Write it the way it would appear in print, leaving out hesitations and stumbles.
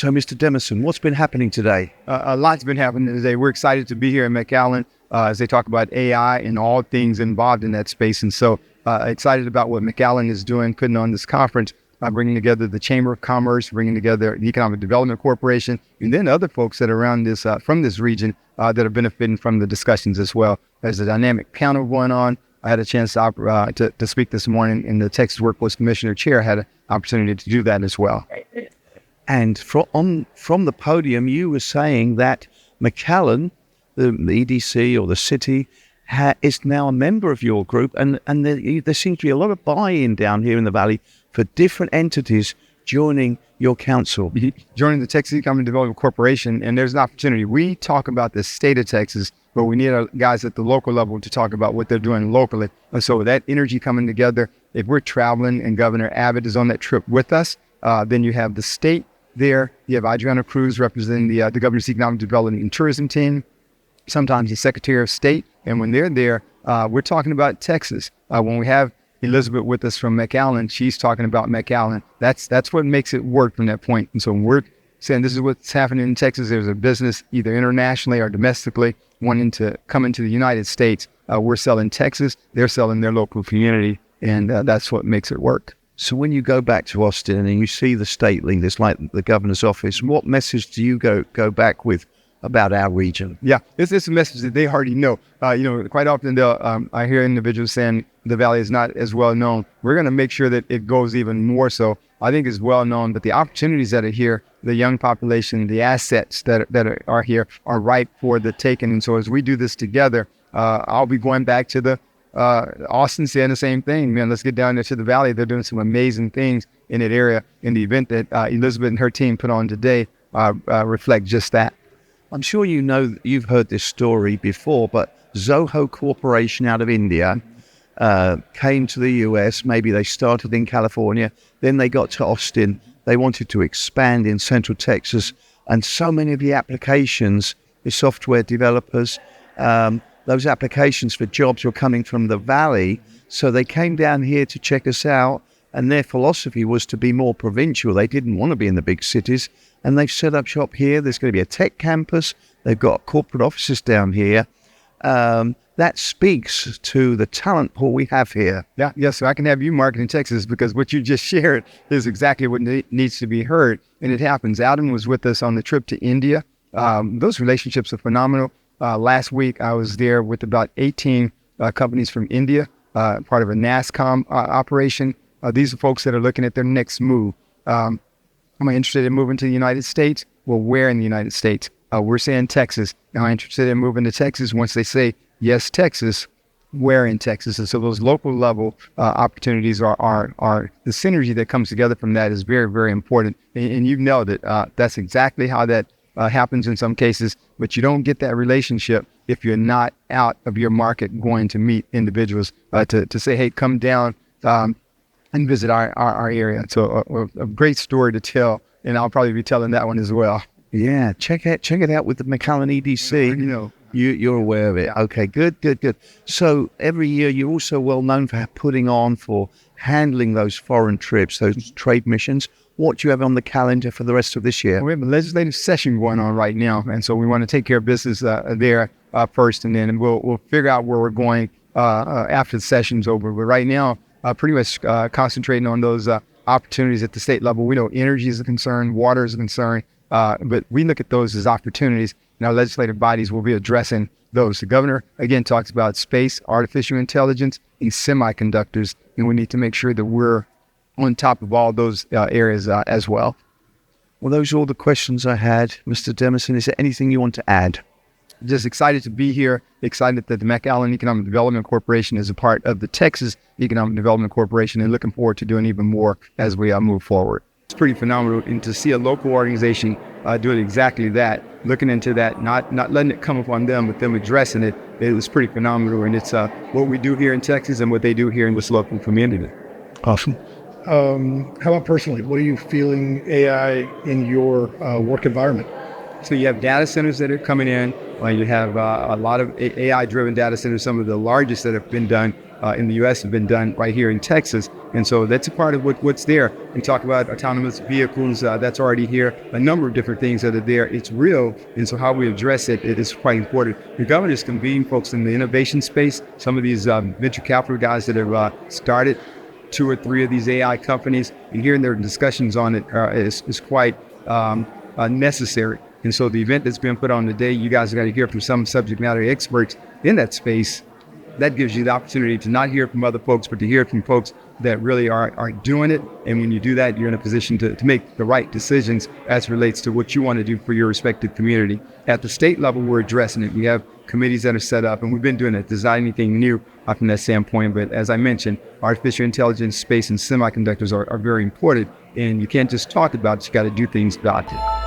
So, Mr. Demerson, what's been happening today? A lot's been happening today. We're excited to be here in McAllen as they talk about AI and all things involved in that space. And so excited about what McAllen is doing, putting on this conference, bringing together the Chamber of Commerce, bringing together the Economic Development Corporation, and then other folks that are around this from this region that are benefiting from the discussions as well. There's a dynamic panel going on. I had a chance to speak this morning, and the Texas Workforce Commissioner Chair had an opportunity to do that as well. And from the podium, you were saying that McAllen, the EDC or the city, is now a member of your group, and there seems to be a lot of buy-in down here in the Valley for different entities joining your council. Joining the Texas Economic Development Corporation, and there's an opportunity. We talk about the state of Texas, but we need our guys at the local level to talk about what they're doing locally. And so that energy coming together, if we're traveling and Governor Abbott is on that trip with us, then you have the state there. You have Adriana Cruz representing the Governor's Economic Development and Tourism team, sometimes the Secretary of State. And when they're there, we're talking about Texas. When we have Elizabeth with us from McAllen, she's talking about McAllen. That's what makes it work from that point. And so when we're saying this is what's happening in Texas, there's a business either internationally or domestically wanting to come into the United States. We're selling Texas, they're selling their local community, and that's what makes it work. So when you go back to Austin and you see the state leaders like the governor's office, what message do you go back with about our region? Yeah, it's a message that they already know. Quite often I hear individuals saying the Valley is not as well known. We're going to make sure that it goes even more so. I think it's well known, but the opportunities that are here, the young population, the assets that are here are ripe for the taking. And so as we do this together, I'll be going back to the Austin saying the same thing. Man, let's get down there to the Valley. They're doing some amazing things in that area. And the event that Elizabeth and her team put on today reflect just that. I'm sure you know, you've heard this story before, but Zoho Corporation out of India came to the US. Maybe they started in California, then they got to Austin. They wanted to expand in Central Texas, and so many of the applications, the software developers, those applications for jobs were coming from the Valley. So they came down here to check us out, and their philosophy was to be more provincial. They didn't want to be in the big cities, and they've set up shop here. There's going to be a tech campus. They've got corporate offices down here. That speaks to the talent pool we have here. Yeah, yes, so I can have you marketing Texas, because what you just shared is exactly what needs to be heard, and it happens. Adam was with us on the trip to India. Those relationships are phenomenal. Last week, I was there with about 18 companies from India, part of a NASCOM operation. These are folks that are looking at their next move. Am I interested in moving to the United States? Well, where in the United States? We're saying Texas. Am I interested in moving to Texas? Once they say, yes, Texas, where in Texas? And so those local level opportunities are the synergy that comes together from that is very, very important. And you've nailed it. That's exactly how that happens in some cases, but you don't get that relationship if you're not out of your market going to meet individuals to say, hey, come down and visit our area. So a great story to tell, and I'll probably be telling that one as well. Yeah, check it out with the McAllen EDC. You're aware of it. Okay, good. So every year you're also well known for handling those foreign trips, those trade missions. What do you have on the calendar for the rest of this year? We have a legislative session going on right now, and so we want to take care of business there first, and then we'll figure out where we're going after the session's over. But right now, pretty much concentrating on those opportunities at the state level. We know energy is a concern, water is a concern, but we look at those as opportunities, and our legislative bodies will be addressing those. The governor, again, talks about space, artificial intelligence, and semiconductors, and we need to make sure that we're on top of all those areas as well. Well, those are all the questions I had. Mr. Demerson, is there anything you want to add? Just excited to be here, excited that the McAllen Economic Development Corporation is a part of the Texas Economic Development Corporation, and looking forward to doing even more as we move forward. It's pretty phenomenal, and to see a local organization doing exactly that, looking into that, not letting it come upon them, but them addressing it, it was pretty phenomenal, and it's what we do here in Texas and what they do here in this local community. Awesome. How about personally? What are you feeling AI in your work environment? So you have data centers that are coming in. You have a lot of AI-driven data centers, some of the largest that have been done in the U.S. have been done right here in Texas. And so that's a part of what's there. We talk about autonomous vehicles, that's already here, a number of different things that are there. It's real, and so how we address it is quite important. The government is convening folks in the innovation space. Some of these venture capital guys that have started 2 or 3 of these AI companies, and hearing their discussions on it is quite necessary. And so the event that's been put on today, you guys are going to hear from some subject matter experts in that space. That gives you the opportunity to not hear from other folks, but to hear from folks that really are doing it. And when you do that, you're in a position to make the right decisions as it relates to what you want to do for your respective community. At the state level, we're addressing it. We have committees that are set up, and we've been doing it, design anything new from that standpoint. But as I mentioned, artificial intelligence, space, and semiconductors are very important. And you can't just talk about it, you got to do things about it.